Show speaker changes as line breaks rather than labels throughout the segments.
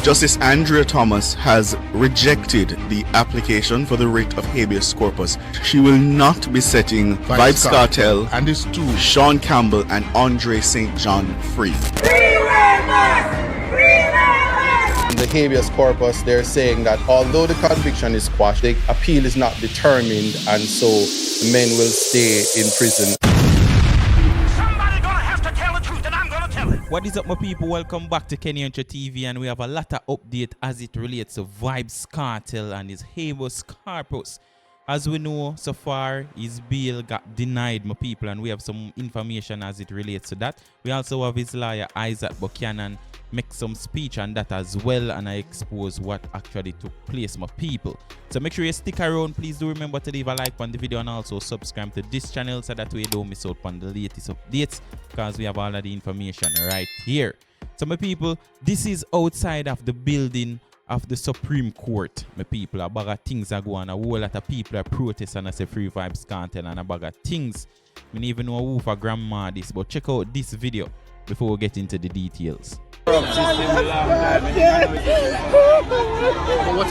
Justice Andrea Thomas has rejected the application for the writ of habeas corpus. She will not be setting Vybz Kartel
and his two
Sean Campbell and Andre St. John free.
The habeas corpus, they're saying that although the conviction is quashed, the appeal is not determined, and so the men will stay in prison.
Somebody gonna have to tell the truth, and I'm gonna tell it.
What is up, my people? Welcome back to Kenny Hunter TV, and we have a lot of update as it relates to Vybz Kartel and his habeas corpus. As we know, so far, his bail got denied, my people, and we have some information as it relates to that. We also have his lawyer, Isaac Buchanan, make some speech on that as well, and I expose what actually took place, my people. So make sure you stick around. Please do remember to leave a like on the video and also subscribe to this channel so that way you don't miss out on the latest updates, because we have all of the information right here. So my people, this is outside of the building of the Supreme Court, my people. A bag of things are going on. A whole lot of people are protesting and say free Vybz Kartel, and a bag of things. I don't even know who for grandma this, but check out this video before we get into the details.
What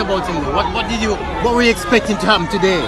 about him? What were you expecting to happen today?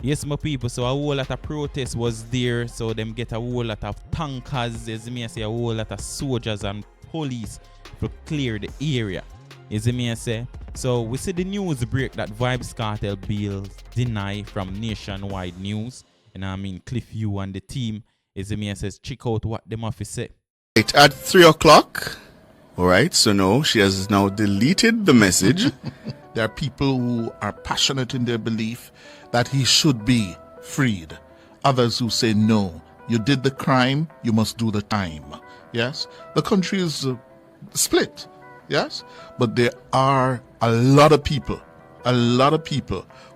Yes, my people, so a whole lot of protest was there, so them get a whole lot of tankers, as me say, a whole lot of soldiers and police to clear the area, as me say. So we see the news break that Vybz Kartel bail denied from Nationwide News, and I mean Cliff Hugh and the team, as me says, check out what them have to say.
Right, at 3 o'clock. All right, so no, she has now deleted the message.
There are people who are passionate in their belief that he should be freed. Others who say, no, you did the crime, you must do the time. Yes? The country is split. Yes? But there are a lot of people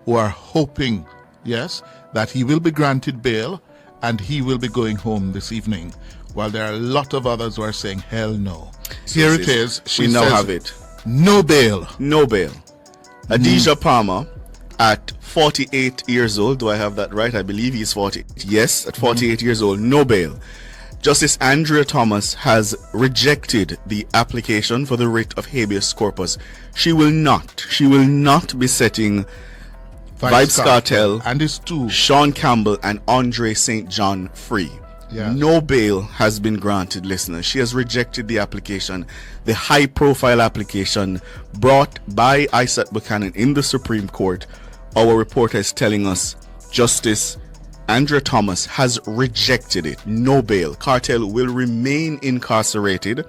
who are hoping, yes, that he will be granted bail and he will be going home this evening, while there are a lot of others who are saying, hell no. Here it is. She
we now
says,
have it.
no bail.
No bail. Adidja Palmer, at 48 years old, do I have that right? I believe he's 40. Yes, at 48 years old, no bail. Justice Andrea Thomas has rejected the application for the writ of habeas corpus. She will not be setting Vybz Kartel
and his two
Sean Campbell and Andre St. John free.
Yes.
No bail has been granted, listeners. She has rejected the application, the high-profile application brought by Isaac Buchanan in the Supreme Court. Our reporter is telling us Justice Andrea Thomas has rejected it. No bail. Kartel will remain incarcerated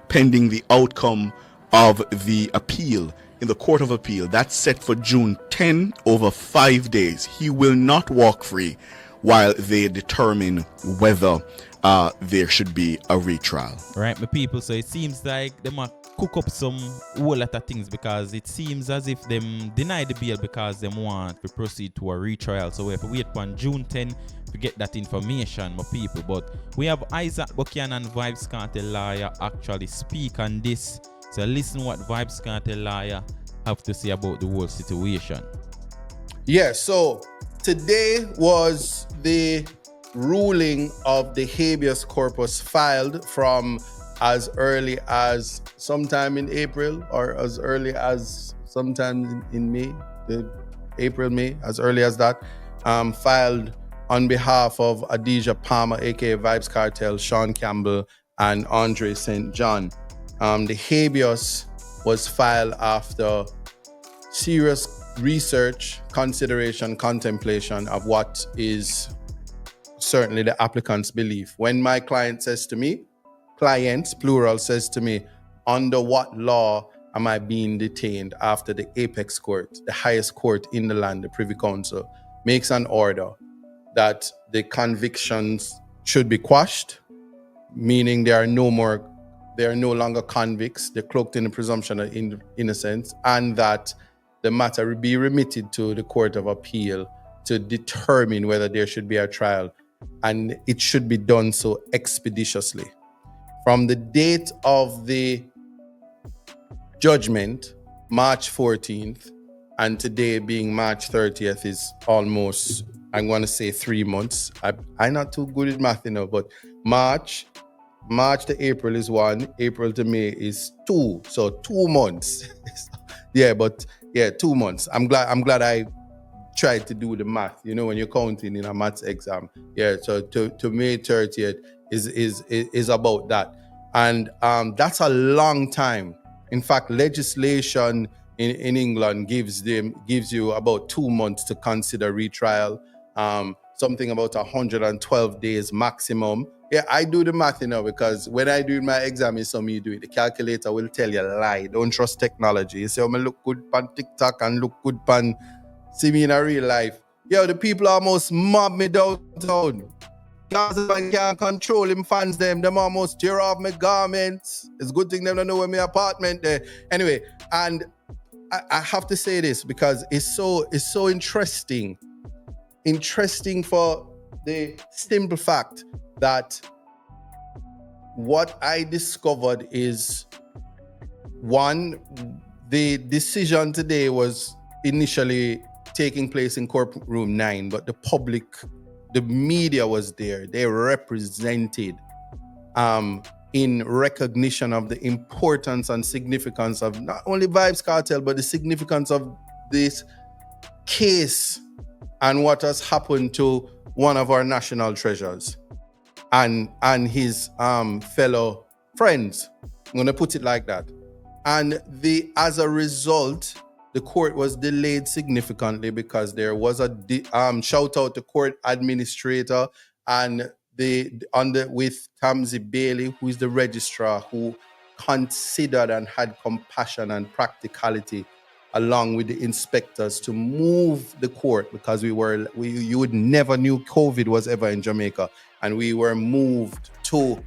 pending the outcome of the appeal in the Court of Appeal. That's set for June 10 over 5 days. He will not walk free while they determine whether there should be a retrial.
Right, my people, so it seems like they might cook up some whole lot of things, because it seems as if them deny the bail because they want to proceed to a retrial. So we have to wait on June 10 to get that information, my people. But we have Isaac Buchanan, Vybz Kartel lawyer, actually speak on this. So listen what Vybz Kartel lawyer have to say about the whole situation.
Yeah, so today was the ruling of the habeas corpus filed from as early as sometime in April, or as early as sometime in May, May, as early as that, filed on behalf of Adidja Palmer, aka Vybz Kartel, Sean Campbell, and Andre St. John. The habeas was filed after serious research, consideration, contemplation of what is certainly the applicant's belief. When my client says to me, clients, plural, says to me, under what law am I being detained after the apex court, the highest court in the land, the Privy Council, makes an order that the convictions should be quashed, meaning they are no longer convicts, they're cloaked in the presumption of innocence, and that the matter will be remitted to the Court of Appeal to determine whether there should be a trial, and it should be done so expeditiously. From the date of the judgment, March 14th, and today being March 30th is almost, I'm going to say 3 months. I'm not too good at math, but March to April is 1, April to May is 2, so 2 months. 2 months. I'm glad I tried to do the math. When you're counting in a maths exam, so to May 30th is about that, and that's a long time. In fact, legislation in England gives you about 2 months to consider retrial. Something about 112 days maximum. Yeah, I do the math, because when I do my exam, it's some you do it. The calculator will tell you a lie. Don't trust technology. You say, I'm look good on TikTok and look good on see me in a real life. Yo, the people almost mob me downtown. I can't control him fans them almost tear off my garments. It's a good thing they don't know where my apartment there. Anyway, and I have to say this because it's so interesting. Interesting for the simple fact that what I discovered is, one, the decision today was initially taking place in courtroom 9, but the media was there. They represented in recognition of the importance and significance of not only Vybz Kartel, but the significance of this case and what has happened to one of our national treasures and his fellow friends. I'm going to put it like that. And as a result, the court was delayed significantly because there was a shout out to court administrator and with Tamsi Bailey, who is the registrar, who considered and had compassion and practicality along with the inspectors to move the court, because you would never knew COVID was ever in Jamaica, and we were moved to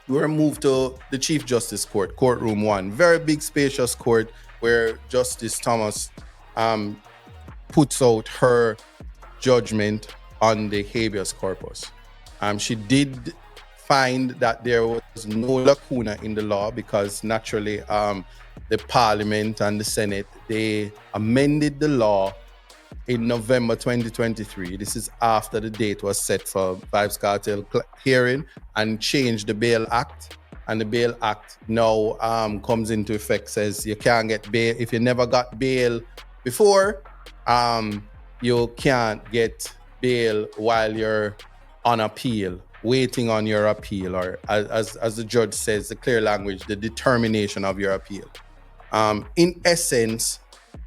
the Chief Justice Court, courtroom 1, very big spacious court where Justice Thomas puts out her judgment on the habeas corpus. She did find that there was no lacuna in the law because naturally the Parliament and the Senate, they amended the law in November 2023. This is after the date was set for Vybz Kartel hearing, and changed the Bail Act. And the Bail Act now comes into effect, says you can't get bail. If you never got bail before, you can't get bail while you're on appeal, waiting on your appeal, or as the judge says, the clear language, the determination of your appeal. In essence,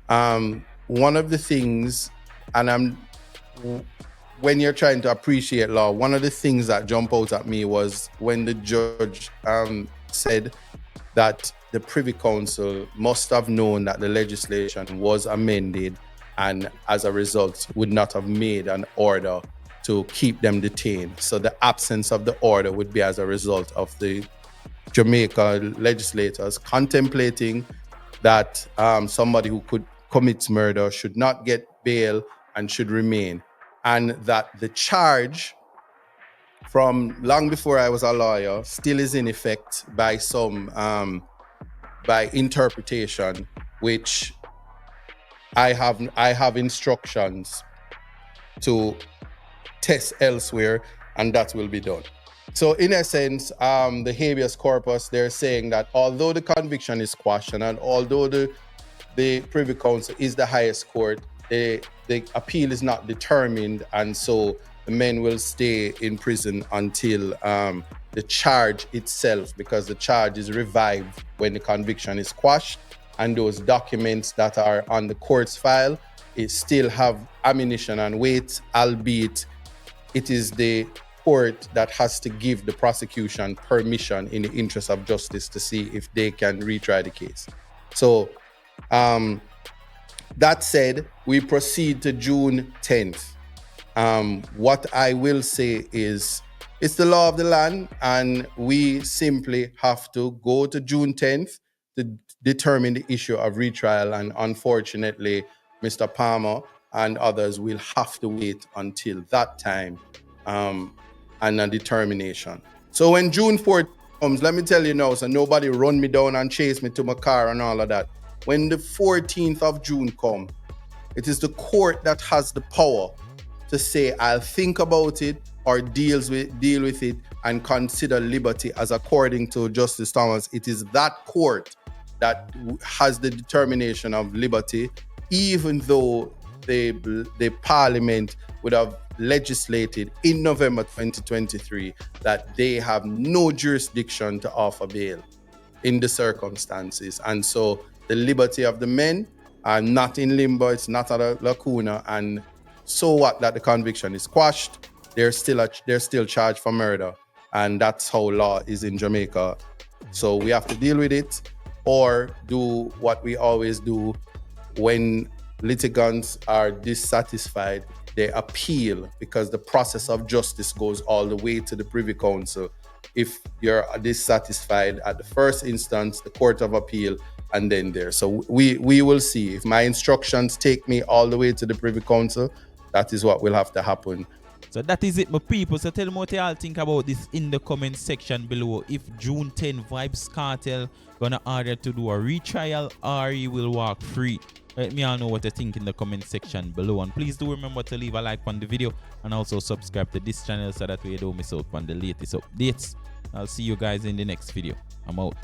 one of the things, and when you're trying to appreciate law, one of the things that jump out at me was when the judge said that the Privy Council must have known that the legislation was amended, and as a result would not have made an order to keep them detained. So the absence of the order would be as a result of the Jamaica legislators contemplating that somebody who commits murder should not get bail and should remain, and that the charge from long before I was a lawyer still is in effect by some by interpretation, which I have instructions to test elsewhere, and that will be done. So in essence, the habeas corpus, they're saying that although the conviction is quashed and although the Privy Council is the highest court, the appeal is not determined, and so the men will stay in prison until the charge itself, because the charge is revived when the conviction is quashed, and those documents that are on the court's file it still have ammunition and weight, albeit it is the court that has to give the prosecution permission in the interest of justice to see if they can retry the case. So that said, we proceed to June 10th. What I will say is it's the law of the land, and we simply have to go to June 10th to determine the issue of retrial. And unfortunately, Mr. Palmer and others will have to wait until that time and a determination. So when June 4th comes, let me tell you now, so nobody run me down and chase me to my car and all of that. When the 14th of June comes, it is the court that has the power to say, I'll think about it or deal with it and consider liberty as according to Justice Thomas. It is that court that has the determination of liberty, even though the parliament would have legislated in November 2023 that they have no jurisdiction to offer bail in the circumstances. And so the liberty of the men are not in limbo, it's not at a lacuna, and so what that the conviction is quashed, they're still charged for murder, and that's how law is in Jamaica. So we have to deal with it or do what we always do when litigants are dissatisfied. They appeal, because the process of justice goes all the way to the Privy Council. If you're dissatisfied at the first instance, the Court of Appeal, and then there. So we will see. If my instructions take me all the way to the Privy Council, that is what will have to happen.
So that is it, my people. So tell me what y'all think about this in the comment section below. If June 10 Vybz Kartel gonna order to do a retrial, or he will walk free. Let me all know what you think in the comment section below. And please do remember to leave a like on the video and also subscribe to this channel so that way you don't miss out on the latest updates. I'll see you guys in the next video. I'm out.